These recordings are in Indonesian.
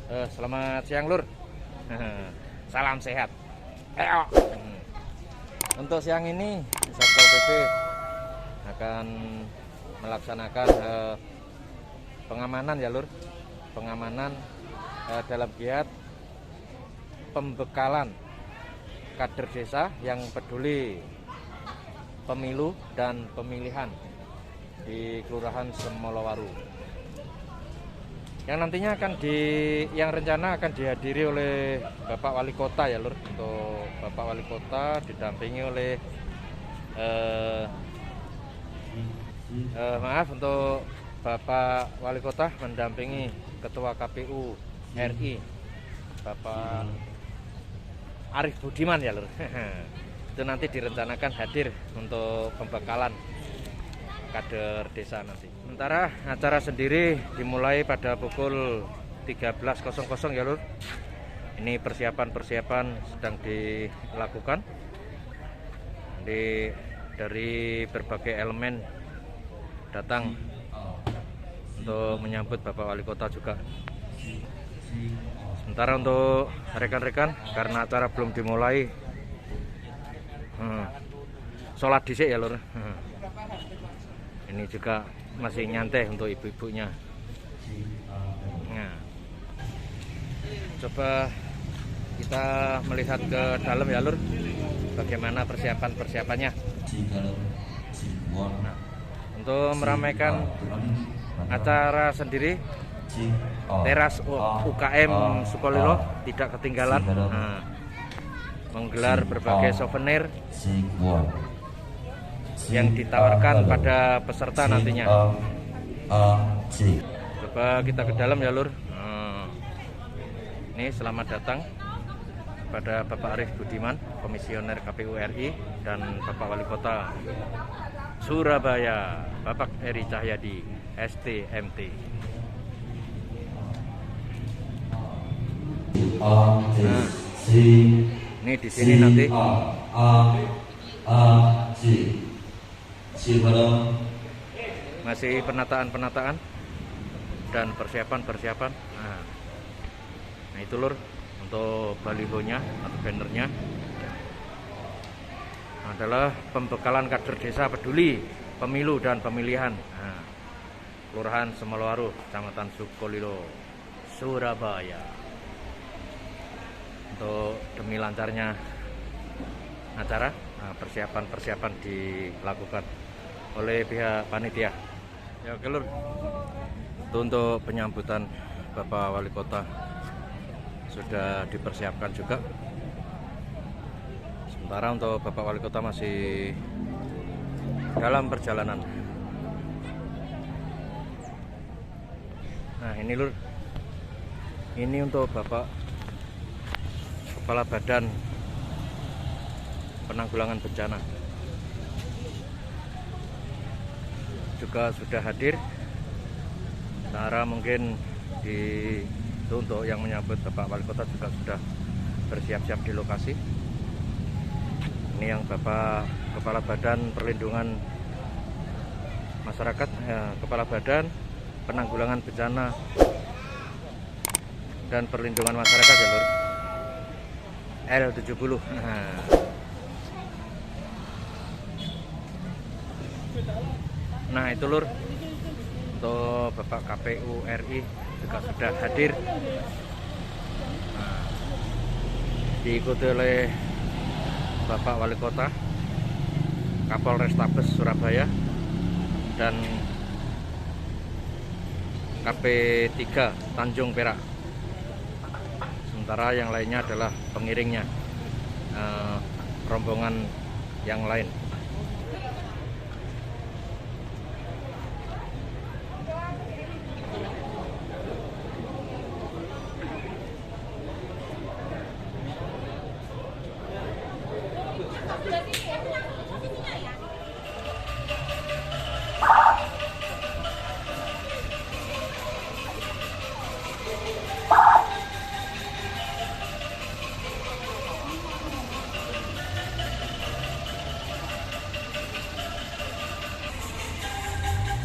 Selamat siang Lur. Salam sehat. Ayo. Untuk siang ini Satpol PP akan melaksanakan pengamanan ya Lur. Pengamanan dalam giat pembekalan kader desa yang peduli pemilu dan pemilihan di Kelurahan Semolowaru. Yang nantinya yang rencana akan dihadiri oleh Bapak Wali Kota ya Lur. Untuk Bapak Wali Kota didampingi oleh untuk Bapak Wali Kota mendampingi Ketua KPU RI Bapak Arief Budiman ya Lur. Itu nanti direncanakan hadir untuk pembekalan kader desa nanti. Sementara acara sendiri dimulai pada pukul 13.00 ya Lur. Ini persiapan sedang dilakukan dari berbagai elemen datang untuk menyambut Bapak Wali Kota juga. Sementara untuk rekan-rekan karena acara belum dimulai, sholat dhisik ya Lur. Ini juga masih nyantai untuk ibu-ibunya. Nah, coba kita melihat ke dalam ya Lur, bagaimana persiapannya. Nah, untuk meramaikan acara sendiri, teras UKM Sukolilo tidak ketinggalan. Nah, menggelar berbagai souvenir yang ditawarkan pada peserta nantinya. Coba kita ke dalam ya Lur. Ini selamat datang pada Bapak Arief Budiman, Komisioner KPU RI, dan Bapak Wali Kota Surabaya, Bapak Eri Cahyadi, STMT. Nah, ini di sini nanti masih penataan dan persiapan. Nah itu Lur, untuk balihonya atau bannernya adalah pembekalan kader desa peduli pemilu dan pemilihan. Nah, Kelurahan Semolowaru, Kecamatan Sukolilo, Surabaya. Untuk demi lancarnya acara, persiapan dilakukan oleh pihak panitia. Ya oke Lur, itu untuk penyambutan Bapak Wali Kota sudah dipersiapkan juga. Sementara untuk Bapak Wali Kota masih dalam perjalanan. Nah ini Lur, ini untuk Bapak Kepala Badan Penanggulangan Bencana juga sudah hadir. Sementara mungkin untuk yang menyambut Bapak Wali Kota juga sudah bersiap-siap di lokasi. Ini yang Bapak Kepala Badan Perlindungan Masyarakat, Kepala Badan Penanggulangan Bencana dan Perlindungan Masyarakat ya Lur, L70. Nah itu Lur, untuk Bapak KPU RI juga sudah hadir. Nah, diikuti oleh Bapak Wali Kota, Kapolrestabes Surabaya, dan KP3 Tanjung Perak. Sementara yang lainnya adalah pengiringnya, rombongan yang lain.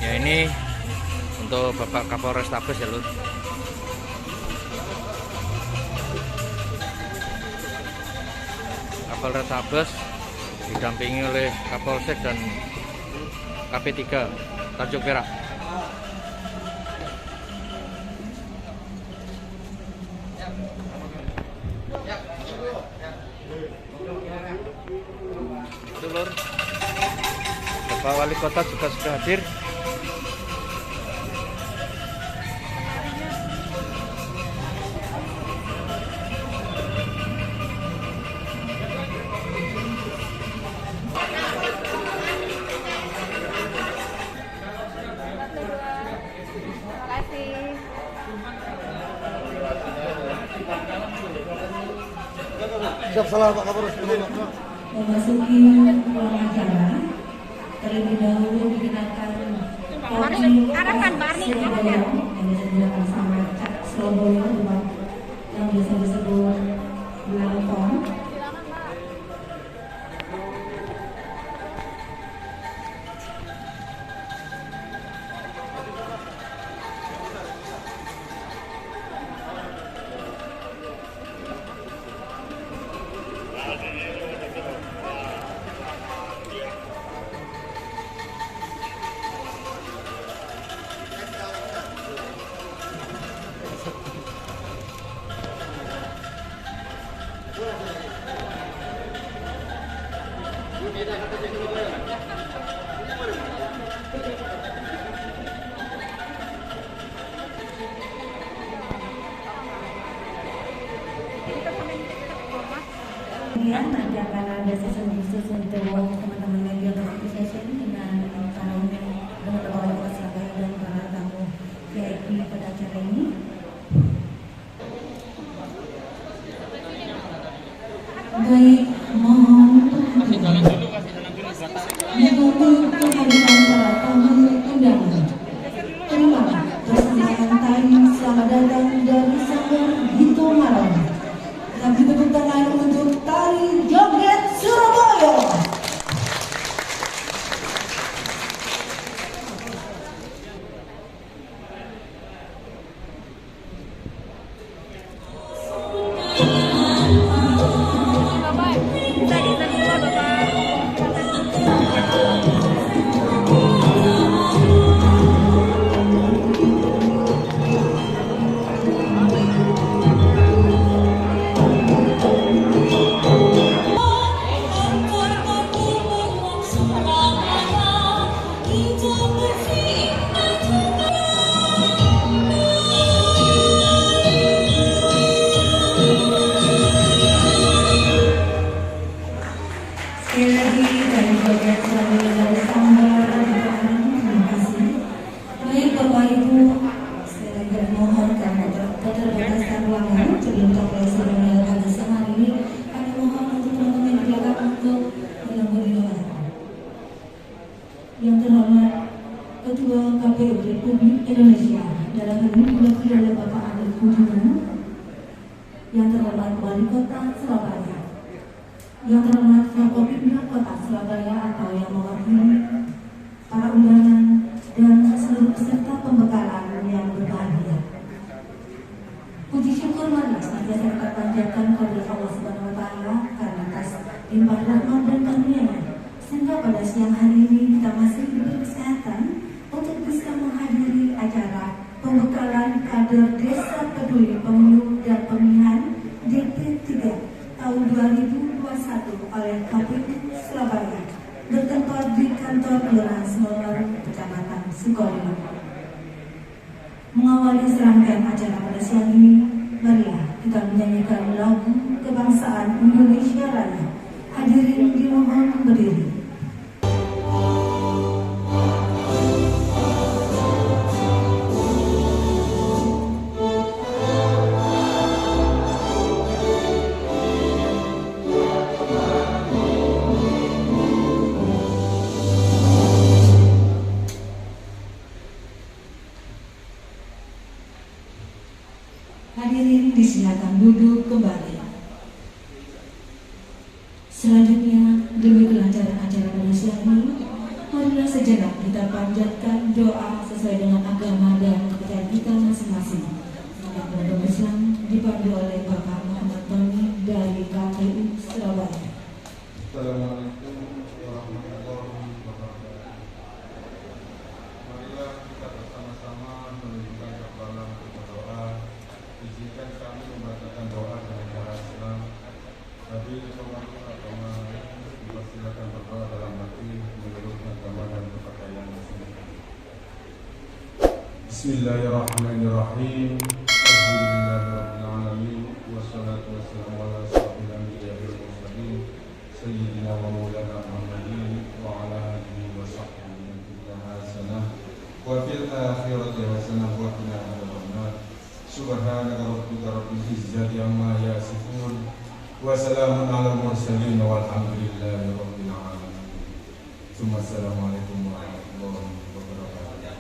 Ya ini untuk Bapak Kapolrestabes ya Lur. Polres Sabes didampingi oleh Kapolsek dan KP3 Tanjung Perak. Lur, Bapak Wali Kota juga sudah hadir. Siap, salah Pak Kapolres. Memasuki ruang acara, terlebih dahulu dikenakan arahkan Barney Surabaya yang disediakan sama Cak Surabaya yang biasa disebut Belangkon. Kemudian nanti akan ada sesi khusus untuk teman-teman media association dengan para teman-teman Surabaya dan para tamu VIP pada acara ini. Baik, mohon mengikuti kehadiran para tamu undangan. Terima persembahan tari selamat datang dari Sanggar Gitu Malam. Kami tepuk tangan untuk tari joget Surabaya. Bapak, bisa dua Bapak. Sekali lagi dari joget Surabaya dari Sanggar, terima kasih. Baik Bapak Ibu, sekali lagi mohon karena keterbatasan ruangan sebelum capai seremonial pada siang hari ini, kami mohon untuk teman-teman di belakang untuk menunggu di luar. Yang terhormat Ketua KPU Republik Indonesia dalam hal ini diwakili oleh Bapak Arief Budiman, yang terhormat Wali Kota Surabaya, yang terhormat Forkopimda Kota Surabaya atau yang mewakili para undangan dan seluruh peserta pembekalan yang berbahagia. Puji syukur marilah senantiasa kita panjatkan kepada Allah Subhanahu wa Ta'ala karena atas limpah rahmat dan karunia-Nya sehingga pada siang hari ini kita masih diberi kesehatan untuk bisa menghadiri acara pembekalan kader Desa Peduli Pemilu dan Pemilihan DP3 tahun 2021 oleh KPU Surabaya bertempat di kantor Kelurahan Semarang, Kecamatan Sukolilo. Mengawali serangkaian acara pada siang ini, marilah kita menyanyikan lagu kebangsaan Indonesia Raya. Hadirin dimohon berdiri. Hadirin disilakan duduk kembali. Selanjutnya, demi kelancaran acara pada siang ini, marilah sejenak kita panjatkan doa sesuai dengan agama dan kepercayaan kita masing-masing. Yang berdoa Islam dipandu oleh Bapak Muhammad Tony dari KPU Surabaya. Bismillahirrahmanirrahim. Alhamdulillahirrahmanirrahim. Wassalatu wassalamu ala asyrafil anbiya'i wal mursalin sayyidina wa maulana Muhammadin wa ala alihi wa sahbihi hasanah wa fil akhirati hasanah wa qina adzabannar. Subhanaka rabbika rabbil izzati amma yasifun wa salamun alal mursalin walhamdulillahi rabbil alamin. Assalamualaikum warahmatullahi wabarakatuh.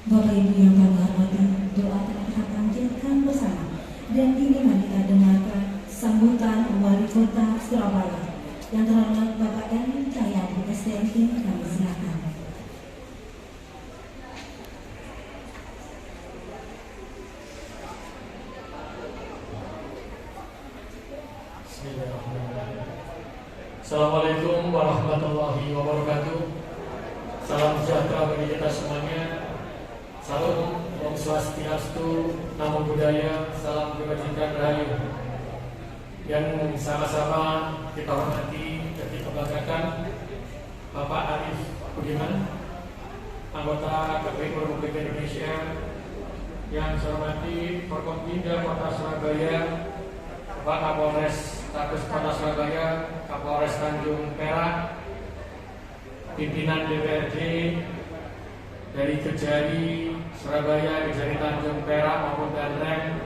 Bapak Ibu yang kami hormati, doa telah kita panjatkan bersama dan kini mari kita dengarkan sambutan Wali Kota Surabaya yang terhormat Bapak Erwin Cahyadi SDMT. Kami silakan. Assalamualaikum warahmatullahi wabarakatuh. Salam sejahtera bagi kita semuanya. Salam Om Swastiastu, Namo Buddhaya, salam kebajikan rahayu. Yang sama-sama kita hormati dan kita banggakan Bapak Arif Budiman, anggota KPU Republik Indonesia. Yang saya hormati Forkompinda Kota Surabaya, Bapak Kapolres Tabes Kota Surabaya, Kapolres Tanjung Perak, pimpinan DPRD dari Kejari Surabaya, Kejari Tanjung Perak maupun Danrem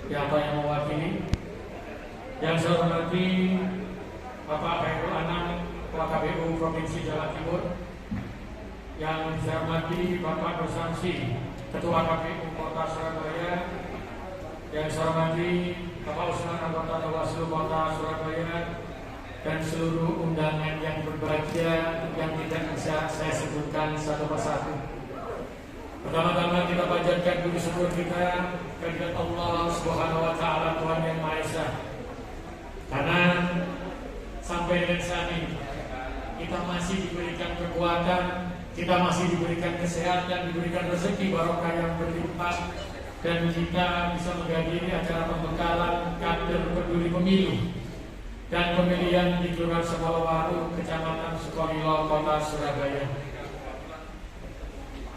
yang banyak mewakili. Yang saya hormati Bapak Khairul Anam, Ketua KPU Provinsi Jawa Timur. Yang saya hormati Bapak Dosansi, Ketua KPU Kota Surabaya. Yang saya hormati Bapak Usman, anggota Bawaslu Kota Surabaya, dan seluruh undangan yang berbahagia yang tidak bisa saya sebutkan satu persatu. Pertama-tama kita panjatkan puji syukur kita kehadirat Allah Subhanahu wa taala, Tuhan yang Maha Esa. Karena sampai dengan saat ini kita masih diberikan kekuatan, kita masih diberikan kesehatan, diberikan rezeki barokah yang berlimpah, dan kita bisa menghadiri acara pembekalan kader peduli pemilu dan pemilihan di Kelurahan Semolowaru, Kecamatan Sukolilo, Kota Surabaya.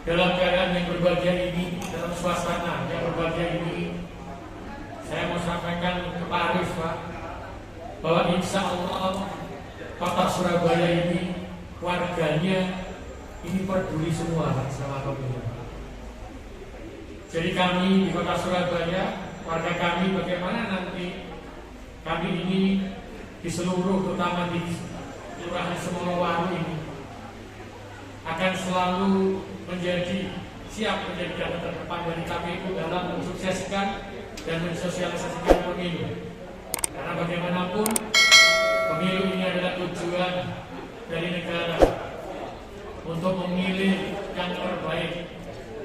Dalam keadaan yang berbahagia ini, dalam suasana yang berbahagia ini, saya mau sampaikan ke Pak Arif, Pak, bahwa insya Allah Kota Surabaya ini, warganya ini peduli semua sama pemilu. Jadi kami di Kota Surabaya, warga kami bagaimana nanti kami ini di seluruh, terutama di Kelurahan Semolowaru ini, akan selalu siap menjadi garda terdepan dari KPU dalam mensukseskan dan mensosialisasikan pemilu. Karena bagaimanapun pemilu ini adalah tujuan dari negara untuk memilih yang terbaik,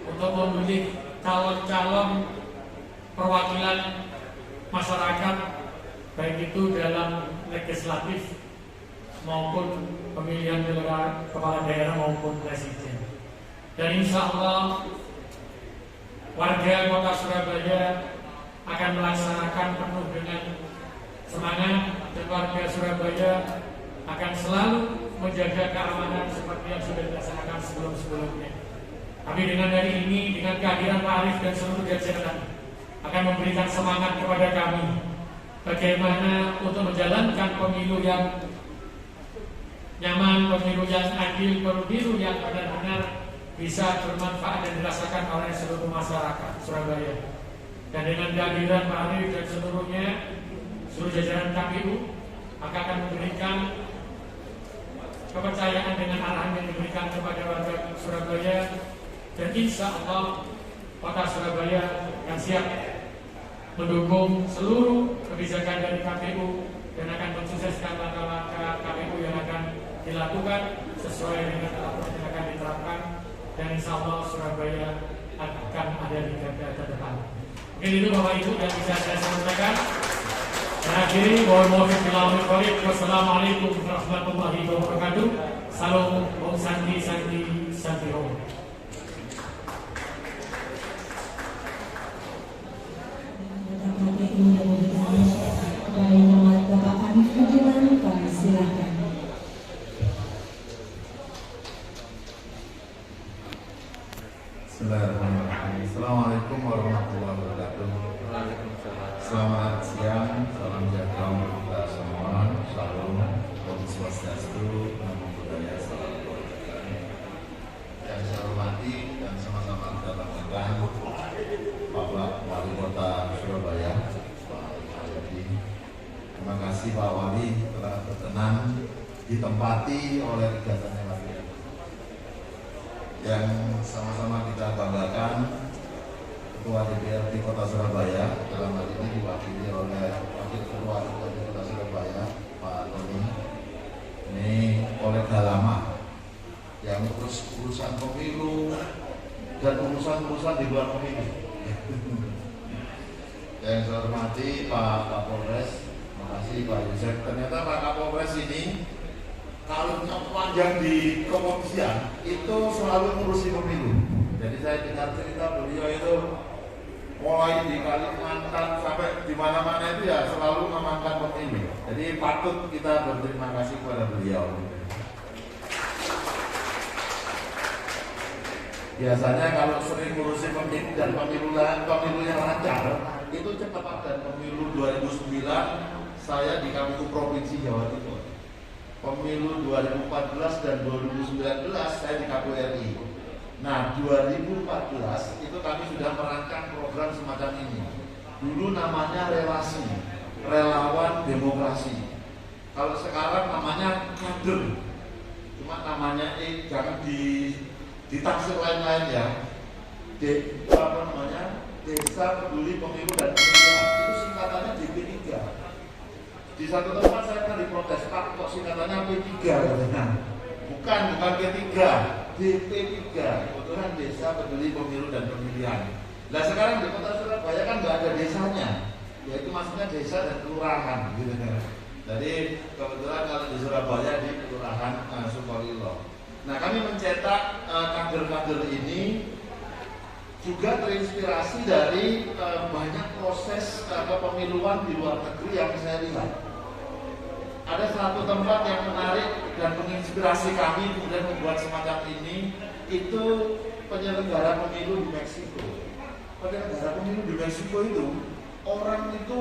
untuk memilih calon-calon perwakilan masyarakat, baik itu dalam legislatif maupun pemilihan kepala daerah maupun presiden. Dan insya Allah warga Kota Surabaya akan melaksanakan penuh dengan semangat, dan warga Surabaya akan selalu menjaga keamanan seperti yang sudah dilaksanakan sebelum-sebelumnya. Tapi dengan hari ini, dengan kehadiran Pak Arif dan seluruh jajaran, akan memberikan semangat kepada kami bagaimana untuk menjalankan pemilu yang nyaman, pemilu yang adil, pemilu yang benar-benar bisa bermanfaat dan dirasakan oleh seluruh masyarakat Surabaya. Dan dengan kehadiran Pak Arif dan seluruh jajaran KPU, maka akan memberikan kepercayaan dengan arahan yang diberikan kepada warga Surabaya. Dan insya Allah Kota Surabaya akan siap mendukung seluruh kebijakan dari KPU dan akan mensukseskan langkah-langkah KPU yang akan dilakukan sesuai dengan aturan yang akan diterapkan. Dan insya Allah Surabaya akan ada di garda terdepan. Mungkin itu Bapak Ibu yang bisa saya sampaikan. Dan akhiri, mohon maaf bila wali. Wassalamualaikum warahmatullahi wabarakatuh. Salam Om Santi Santi Santi Om. Bapak Arif Budiman, kami silakan. Bismillahirrahmanirrahim. Assalamualaikum warahmatullahi wabarakatuh. Selamat siang, salam sejahtera untuk kita semua. Salam Om Swastiastu, Namo Buddhaya, salam kebajikan. Yang saya hormati dan sama-sama kita banggakan Bapak Wali Kota Surabaya, Pak Haryadi. Terima kasih Pak Wali telah berkenan ditempati oleh kegiatan yang sama-sama kita banggakan. Ketua DPRD Kota Surabaya dalam hal ini diwakili oleh Wakil Ketua DPRD Kota Surabaya Pak Tony. Ini kolega lama yang terus urusan pemilu dan urusan-urusan di luar pemilu. Yang saya hormati Pak Kapolres, terima kasih Pak Yusef. Ternyata Pak Kapolres ini kalau panjang di kepolisian itu selalu ngurusi pemilu. Jadi saya dengar cerita beliau itu mulai di Kalimantan sampai di mana-mana itu ya selalu memangkan pemilu. Jadi patut kita berterima kasih kepada beliau. Biasanya kalau sering ngurusi pemilu dan pemilu yang lancar itu cepat. Dan pemilu 2009 saya di KPU Provinsi Jawa Timur. Pemilu 2014 dan 2019 saya di KPU RI. Nah, 2014 itu kami sudah merancang program semacam ini. Dulu namanya relasi, relawan demokrasi. Kalau sekarang namanya kader. Cuma namanya jangan ditafsir lain-lain ya. Desa Peduli Pemilu dan Pemilihan. Itu singkatannya DP3. Di satu tempat saya pernah diprotes, Pak, kok singkatannya P3 katanya. Bukan P3, DP3, kebetulan Desa Peduli Pemilu dan Pemilihan. Nah sekarang di Kota Surabaya kan nggak ada desanya, yaitu maksudnya desa dan kelurahan gitu kan. Jadi kebetulan kalau di Surabaya di Kelurahan Sukolilo. Nah kami mencetak kader-kader ini juga terinspirasi dari banyak proses kepemiluan di luar negeri yang saya lihat. Ada satu tempat yang menarik dan menginspirasi kami kemudian membuat semacam ini, itu penyelenggara pemilu di Meksiko. Penyelenggara pemilu di Meksiko itu orang itu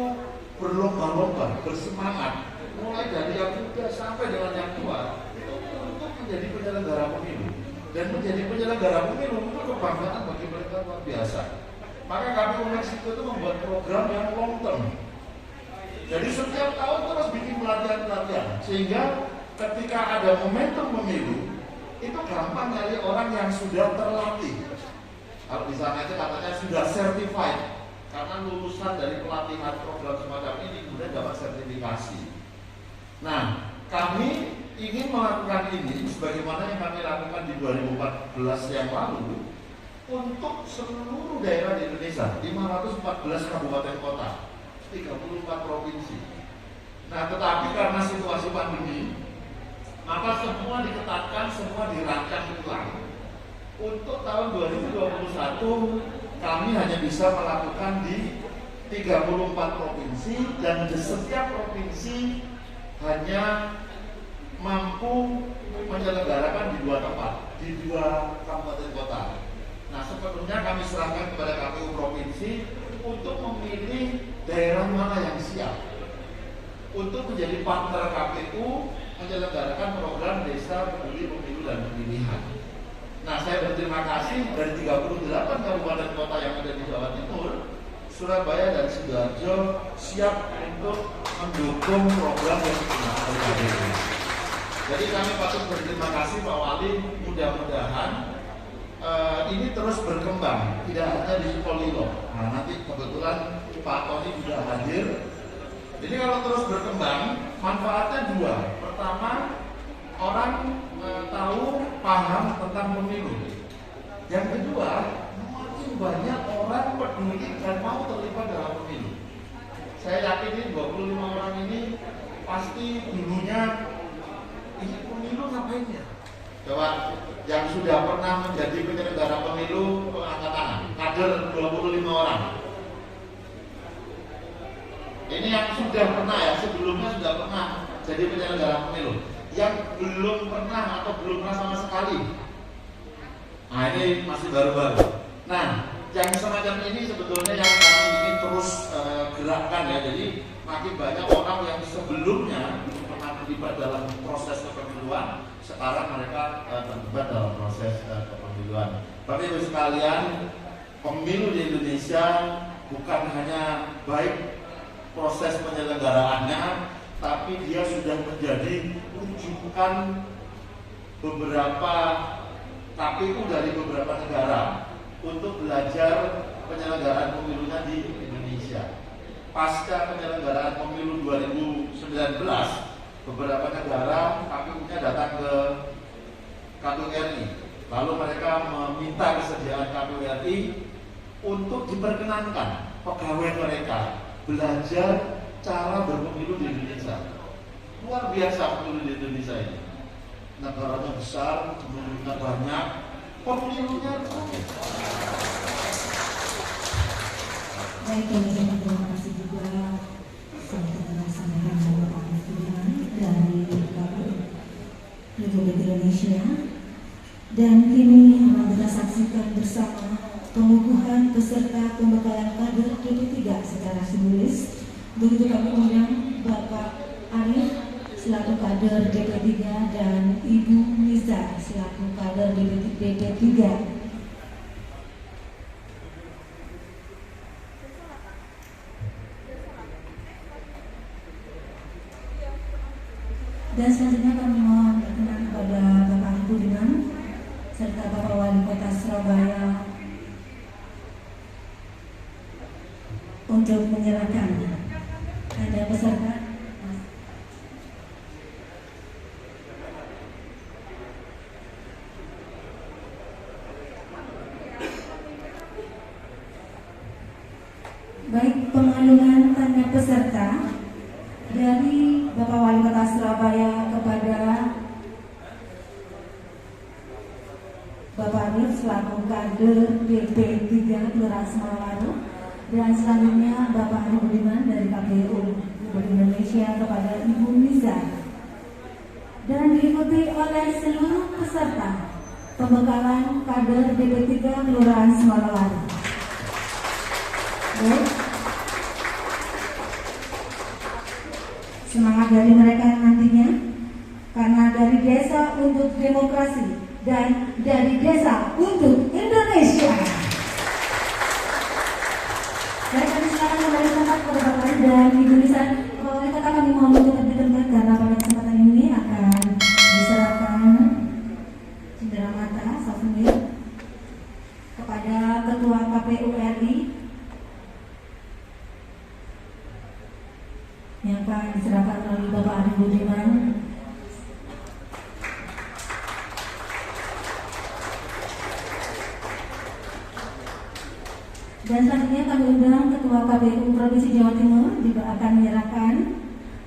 berlomba-lomba, bersemangat, mulai dari yang muda sampai dengan yang tua untuk menjadi penyelenggara pemilu. Dan menjadi penyelenggara pemilu itu kebanggaan bagi mereka luar biasa. Maka KPU Meksiko itu membuat program yang long term. Jadi setiap tahun terus bikin pelatihan-pelatihan, sehingga ketika ada momentum pemilu itu gampang nyari orang yang sudah terlatih. Kalau di sana itu katanya sudah certified, karena lulusan dari pelatihan program semacam ini kemudian dapat sertifikasi. Nah, kami ingin melakukan ini sebagaimana yang kami lakukan di 2014 yang lalu untuk seluruh daerah di Indonesia, 514 kabupaten kota, 34 provinsi. Nah, tetapi karena situasi pandemi, maka semua diketatkan, semua dirancang ulang. Untuk tahun 2021 kami hanya bisa melakukan di 34 provinsi dan di setiap provinsi hanya mampu menyelenggarakan di 2 tempat, di 2 kabupaten kota. Nah, sepenuhnya kami serahkan kepada KPU provinsi untuk memilih daerah mana yang siap untuk menjadi partner KPU menyelenggarakan program Desa Peduli Pemilu dan Pemilihan. Nah, saya berterima kasih dari 38 kabupaten kota yang ada di Jawa Timur, Surabaya dan Sidoarjo siap untuk mendukung program yang digunakan oleh KPU. Jadi kami patut berterima kasih Pak Wali, mudah-mudahan ini terus berkembang, tidak hanya di Sukolilo. Nah, nanti kebetulan Pak Tony juga hadir. Jadi kalau terus berkembang, manfaatnya 2. Pertama, orang tahu, paham tentang pemilu. Yang kedua, makin banyak orang peduli dan mau terlibat dalam pemilu. Saya yakin ini 25 orang ini pasti dulunya ini pemilu ngapain ya? Coba yang sudah pernah menjadi penyelenggara pemilu angkat tangan. Kader 25 orang. Ini yang sudah pernah ya, sebelumnya sudah pernah jadi penyelenggara pemilu. Yang belum pernah atau belum pernah sama sekali. Nah ini masih baru-baru. Nah, yang semacam ini sebetulnya yang kami ingin terus gerakkan ya. Jadi makin banyak orang yang sebelumnya pernah terlibat dalam proses kepemiluan, sekarang mereka terlibat dalam proses kepemiluan. Bapak Ibu sekalian, pemilu di Indonesia bukan hanya baik proses penyelenggaraannya, tapi dia sudah menjadi rujukan beberapa KPU dari beberapa negara untuk belajar penyelenggaraan pemilunya di Indonesia. Pasca penyelenggaraan pemilu 2019, beberapa negara KPU-nya datang ke KPU RI. Lalu mereka meminta kesediaan KPU RI untuk diperkenankan pegawai mereka belajar cara berpemilu di Indonesia. Luar biasa pemilu di Indonesia ini. Negaranya besar, pemilunya banyak, pemilunya banyak. Baik, terima kasih juga saya sampaikan Bapak Presiden dari KPU Republik Indonesia. Dan kini kita saksikan bersama pengukuhan peserta pembekalan kader DP3 secara simbolis. Begitu kami undang Bapak Arif selaku kader DP3 dan Ibu Miza selaku kader DP3. Dan selanjutnya kami mohon berkenan kepada Bapak Budiman serta Bapak Wali Kota Surabaya untuk menyerahkan ada peserta. Baik, pengalungan tanda peserta dari Bapak Wali Kota Surabaya kepada Bapak Arif selaku kader DP3 Kelurahan Semalawaru, dan selanjutnya Bapak Arif Budiman dari KPU Republik Indonesia kepada Ibu Miza, dan diikuti oleh seluruh peserta pembekalan kader DP3 Kelurahan Semalawaru. Baik. Semangat dari mereka nantinya, karena dari desa untuk demokrasi dan dari desa untuk Indonesia. Dan kami silakan kembali tempat kepada Bapak dan Ibu Lisa. Wali Kota kami mohon untuk berdiri karena pada kesempatan ini akan diserahkan cendera mata souvenir kepada Ketua KPU RI yang akan diserahkan oleh Bapak Arif Budiman. Dan selanjutnya kami undang Ketua KPU Provinsi Jawa Timur juga akan menyerahkan,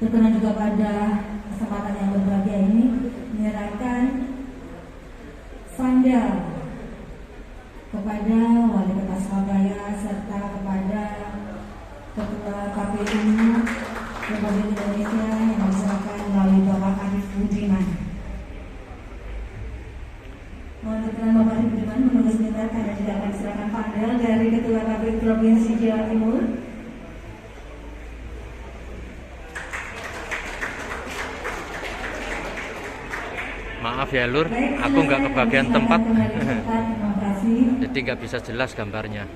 berkenan juga pada kesempatan yang berbahagia ini, menyerahkan sandal kepada Wali Kota Surabaya serta kepada Ketua KPU Republik Indonesia yang diserahkan melalui Bapak Arif Budiman. Mohon berkenan Bapak Arif Budiman menunggu sebentar karena juga akan diserahkan panel dari Ketua KPU Provinsi Jawa Timur. Maaf ya Lur, aku nggak kebagian tempat, Terima kasih. jadi nggak bisa jelas gambarnya.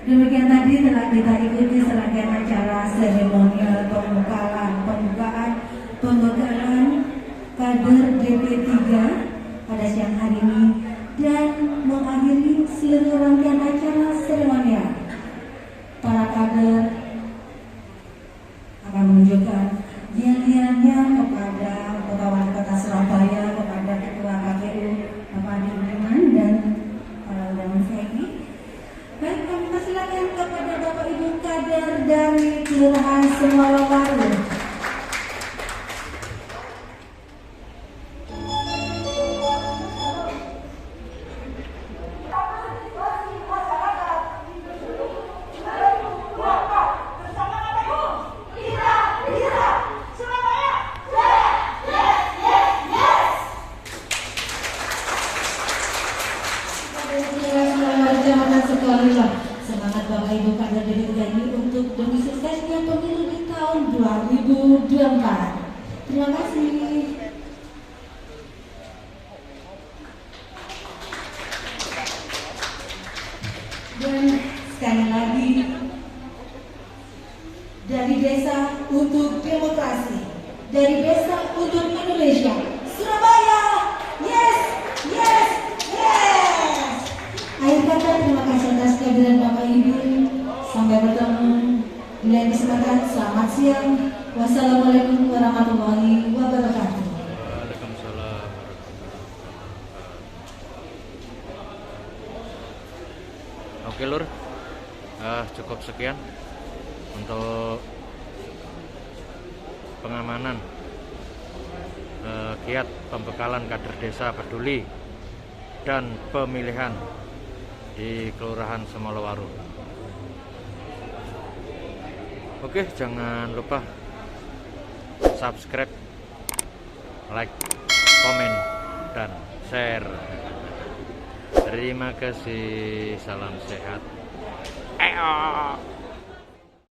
Demikian tadi telah kita ikuti serangkaian acara seremonial pembekalan kader DP3 pada siang hari ini, dan mengakhiri seluruh rangkaian acara seremonial. Para kader akan menunjukkan dian-diannya kepada Kota Wali Kota Surabaya, kepada Ketua KPU Bapak Arif Budiman dan para undangan VVIP. Baik, kami persilakan kepada Bapak Ibu kader dari Kelurahan Semalawaru. Dan sekali lagi, dari desa untuk demokrasi, dari desa untuk Indonesia, Surabaya, yes, yes, yes. Akhir kata, terima kasih atas kehadiran Bapak Ibu. Sampai bertemu di lain kesempatan. Selamat siang. Wassalamualaikum warahmatullahi wabarakatuh. Waalaikumsalam. Oke Lur, cukup sekian untuk pengamanan giat pembekalan kader desa peduli dan pemilihan di Kelurahan Semolowaru. Oke, jangan lupa subscribe, like, komen, dan share. Terima kasih, salam sehat.